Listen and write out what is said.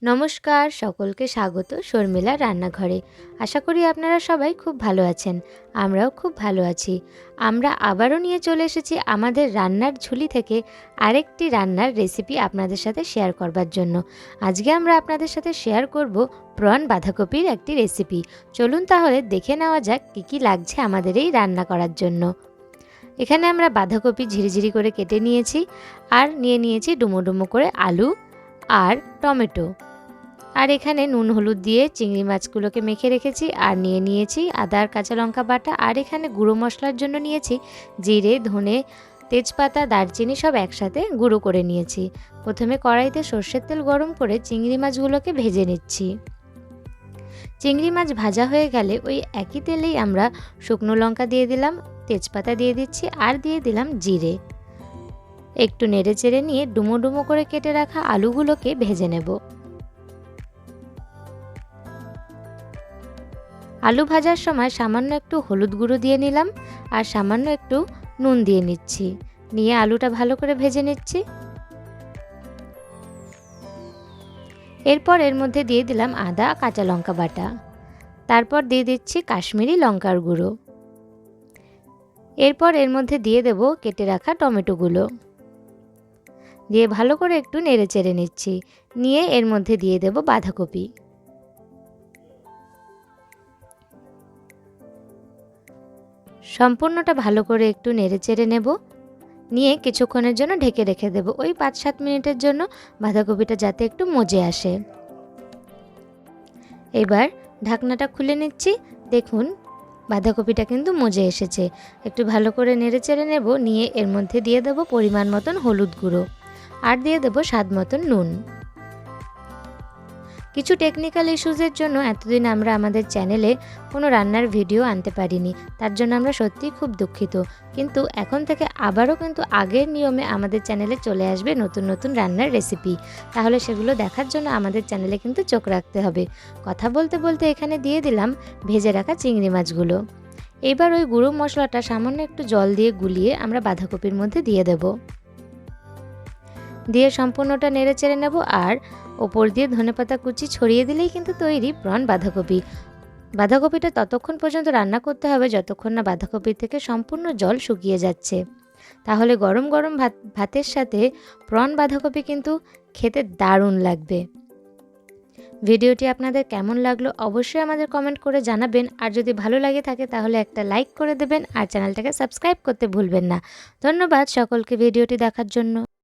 নমস্কার, সকলকে স্বাগত শর্মিলার রান্নাঘরে। আশা করি আপনারা সবাই খুব ভালো আছেন। আমরাও খুব ভালো আছি। আমরা আবারও নিয়ে চলে এসেছি আমাদের রান্নার ঝুলি থেকে আরেকটি রান্নার রেসিপি আপনাদের সাথে শেয়ার করবার জন্য। আজকে আমরা আপনাদের সাথে শেয়ার করব প্রন বাঁধাকপির একটি রেসিপি। চলুন তাহলে দেখে নেওয়া যাক কী কী লাগছে আমাদের এই রান্না করার জন্য। এখানে আমরা বাঁধাকপি ঝিরিঝিরি করে কেটে নিয়েছি, আর নিয়ে নিয়েছি ডুমো ডুমো করে আলু আর টমেটো। আর এখানে নুন হলুদ দিয়ে চিংড়ি মাছগুলোকে মেখে রেখেছি, আর নিয়ে নিয়েছি আদা আর কাঁচা লঙ্কা বাটা। আর এখানে গুঁড়ো মশলার জন্য নিয়েছি জিরে, ধনে, তেজপাতা, দারচিনি সব একসাথে গুঁড়ো করে নিয়েছি। প্রথমে কড়াইতে সর্ষের তেল গরম করে চিংড়ি মাছগুলোকে ভেজে নিচ্ছি। চিংড়ি মাছ ভাজা হয়ে গেলে ওই একই তেলেই আমরা শুকনো লঙ্কা দিয়ে দিলাম, তেজপাতা দিয়ে দিচ্ছি, আর দিয়ে দিলাম জিরে। একটু নেড়ে চেড়ে নিয়ে ডুমো ডুমো করে কেটে রাখা আলুগুলোকে ভেজে নেব। আলু ভাজার সময় সামান্য একটু হলুদ গুঁড়ো দিয়ে নিলাম, আর সামান্য একটু নুন দিয়ে নিচ্ছি। নিয়ে আলুটা ভালো করে ভেজে নিচ্ছি। এরপর এর মধ্যে দিয়ে দিলাম আদা কাঁচা লঙ্কা বাটা। তারপর দিয়ে দিচ্ছি কাশ্মীরি লঙ্কার গুঁড়ো। এরপর এর মধ্যে দিয়ে দেব কেটে রাখা টমেটোগুলো। দিয়ে ভালো করে একটু নেড়ে চেড়ে নিচ্ছি। নিয়ে এর মধ্যে দিয়ে দেব বাঁধাকপি। সম্পূর্ণটা ভালো করে একটু নেড়ে চেড়ে নেব। নিয়ে কিছুক্ষণের জন্য ঢেকে রেখে দেব, ওই 5-7 মিনিটের জন্য, বাঁধাকপিটা যাতে একটু মজে আসে। এবার ঢাকনাটা খুলে নিচ্ছি। দেখুন বাঁধাকপিটা কিন্তু মজে এসেছে। একটু ভালো করে নেড়ে চেড়ে নেব। নিয়ে এর মধ্যে দিয়ে দেব পরিমাণ মতন হলুদ গুঁড়ো, আর দিয়ে দেব স্বাদ মতন নুন। কিছু টেকনিক্যাল ইস্যুজের জন্য এতদিন আমরা আমাদের চ্যানেলে কোনো রান্নার ভিডিও আনতে পারিনি, তার জন্য আমরা সত্যিই খুব দুঃখিত। কিন্তু এখন থেকে আবারও কিন্তু আগের নিয়মে আমাদের চ্যানেলে চলে আসবে নতুন নতুন রান্নার রেসিপি। তাহলে সেগুলো দেখার জন্য আমাদের চ্যানেলে কিন্তু চোখ রাখতে হবে। কথা বলতে বলতে এখানে দিয়ে দিলাম ভেজে রাখা চিংড়ি মাছগুলো। এবার ওই গুঁড়ো মশলাটা সামান্য একটু জল দিয়ে গুলিয়ে আমরা বাঁধাকপির মধ্যে দিয়ে দেব। দিয়ে সম্পূর্ণটা নেড়ে চেড়ে নেব, আর ওপর দিয়ে ধনেপাতা কুচি ছড়িয়ে দিলেই কিন্তু তৈরি প্রন বাঁধাকপি। বাঁধাকপিটা ততক্ষণ পর্যন্ত রান্না করতে হবে যতক্ষণ না বাঁধাকপি থেকে সম্পূর্ণ জল শুকিয়ে যাচ্ছে। তাহলে গরম গরম ভাতের সাথে প্রন বাঁধাকপি কিন্তু খেতে দারুণ লাগবে। ভিডিওটি আপনাদের কেমন লাগলো অবশ্যই আমাদের কমেন্ট করে জানাবেন। আর যদি ভালো লাগে থাকে তাহলে একটা লাইক করে দেবেন, আর চ্যানেলটাকে সাবস্ক্রাইব করতে ভুলবেন না। ধন্যবাদ সকলকে ভিডিওটি দেখার জন্য।